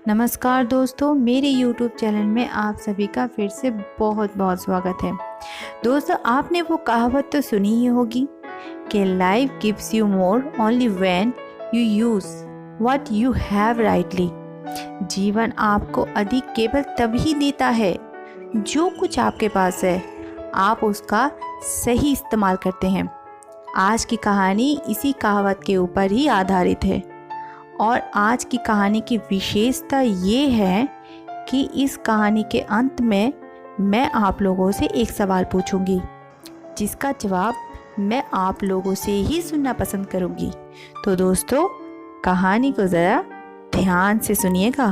नमस्कार दोस्तों, मेरे YouTube चैनल में आप सभी का फिर से बहुत बहुत स्वागत है। दोस्तों, आपने वो कहावत तो सुनी ही होगी कि life gives you more only when you use what you have rightly. जीवन आपको अधिक केवल तभी देता है जो कुछ आपके पास है, आप उसका सही इस्तेमाल करते हैं। आज की कहानी इसी कहावत के ऊपर ही आधारित है और आज की कहानी की विशेषता ये है कि इस कहानी के अंत में मैं आप लोगों से एक सवाल पूछूंगी, जिसका जवाब मैं आप लोगों से ही सुनना पसंद करूंगी। तो दोस्तों, कहानी को ज़रा ध्यान से सुनिएगा।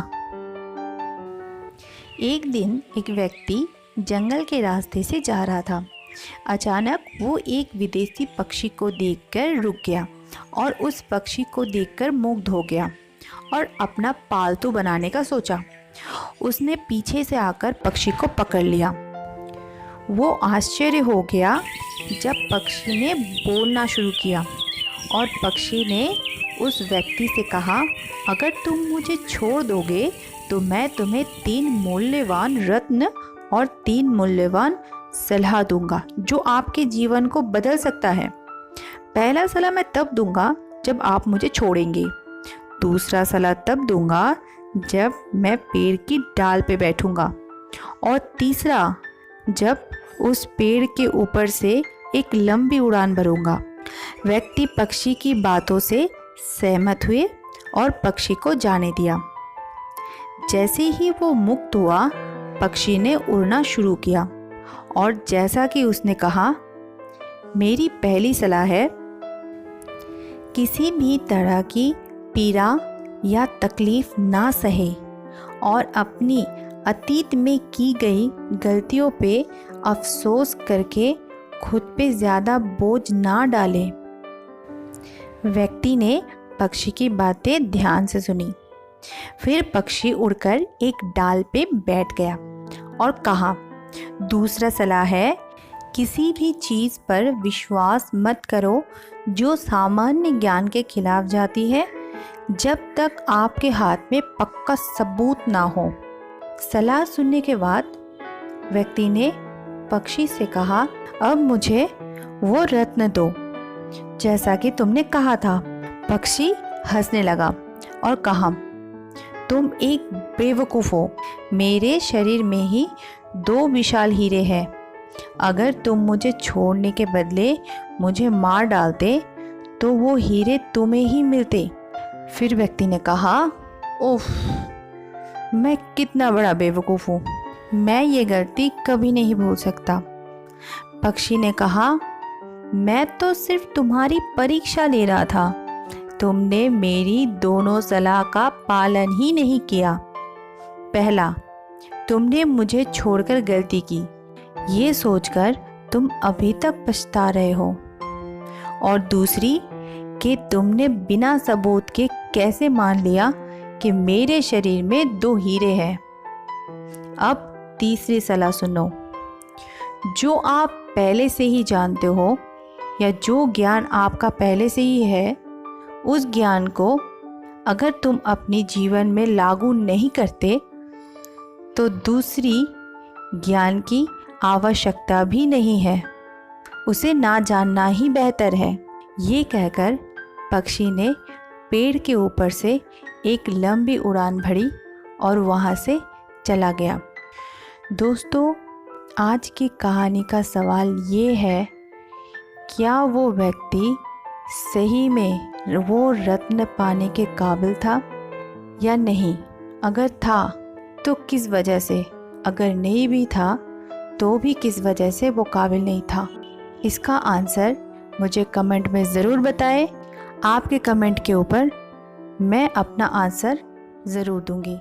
एक दिन एक व्यक्ति जंगल के रास्ते से जा रहा था। अचानक वो एक विदेशी पक्षी को देखकर रुक गया और उस पक्षी को देखकर मुग्ध हो गया और अपना पालतू बनाने का सोचा। उसने पीछे से आकर पक्षी को पकड़ लिया। वो आश्चर्य हो गया जब पक्षी ने बोलना शुरू किया और पक्षी ने उस व्यक्ति से कहा, अगर तुम मुझे छोड़ दोगे तो मैं तुम्हें 3 मूल्यवान रत्न और 3 मूल्यवान सलाह दूंगा जो आपके जीवन को बदल सकता है। पहला सलाह मैं तब दूंगा जब आप मुझे छोड़ेंगे। दूसरा सलाह तब दूंगा जब मैं पेड़ की डाल पे बैठूंगा। और तीसरा, जब उस पेड़ के ऊपर से एक लंबी उड़ान भरूंगा। व्यक्ति पक्षी की बातों से सहमत हुए और पक्षी को जाने दिया। जैसे ही वो मुक्त हुआ, पक्षी ने उड़ना शुरू किया और जैसा कि उसने कहा, मेरी पहली सलाह है, किसी भी तरह की पीड़ा या तकलीफ ना सहे और अपनी अतीत में की गई गलतियों पे अफसोस करके खुद पे ज़्यादा बोझ ना डाले। व्यक्ति ने पक्षी की बातें ध्यान से सुनी। फिर पक्षी उड़कर एक डाल पे बैठ गया और कहा, दूसरा सलाह है, किसी भी चीज़ पर विश्वास मत करो जो सामान्य ज्ञान के खिलाफ जाती है, जब तक आपके हाथ में पक्का सबूत ना हो। सलाह सुनने के बाद व्यक्ति ने पक्षी से कहा, अब मुझे वो रत्न दो जैसा कि तुमने कहा था। पक्षी हंसने लगा और कहा, तुम एक बेवकूफ़ हो। मेरे शरीर में ही 2 विशाल हीरे हैं। अगर तुम मुझे छोड़ने के बदले मुझे मार डालते तो वो हीरे तुम्हें ही मिलते। फिर व्यक्ति ने कहा, ओफ, मैं कितना बड़ा बेवकूफ़ हूँ। मैं ये गलती कभी नहीं भूल सकता। पक्षी ने कहा, मैं तो सिर्फ तुम्हारी परीक्षा ले रहा था। तुमने मेरी दोनों सलाह का पालन ही नहीं किया। पहला, तुमने मुझे छोड़कर गलती की, ये सोचकर तुम अभी तक पछता रहे हो। और दूसरी कि तुमने बिना सबूत के कैसे मान लिया कि मेरे शरीर में 2 हीरे हैं। अब तीसरी सलाह सुनो। जो आप पहले से ही जानते हो या जो ज्ञान आपका पहले से ही है, उस ज्ञान को अगर तुम अपने जीवन में लागू नहीं करते तो दूसरी ज्ञान की आवश्यकता भी नहीं है। उसे ना जानना ही बेहतर है। ये कहकर पक्षी ने पेड़ के ऊपर से एक लंबी उड़ान भरी और वहाँ से चला गया। दोस्तों, आज की कहानी का सवाल ये है, क्या वो व्यक्ति सही में वो रत्न पाने के काबिल था या नहीं? अगर था तो किस वजह से? अगर नहीं भी था तो भी किस वजह से वो काबिल नहीं था? इसका आंसर मुझे कमेंट में ज़रूर बताएं। आपके कमेंट के ऊपर मैं अपना आंसर ज़रूर दूंगी।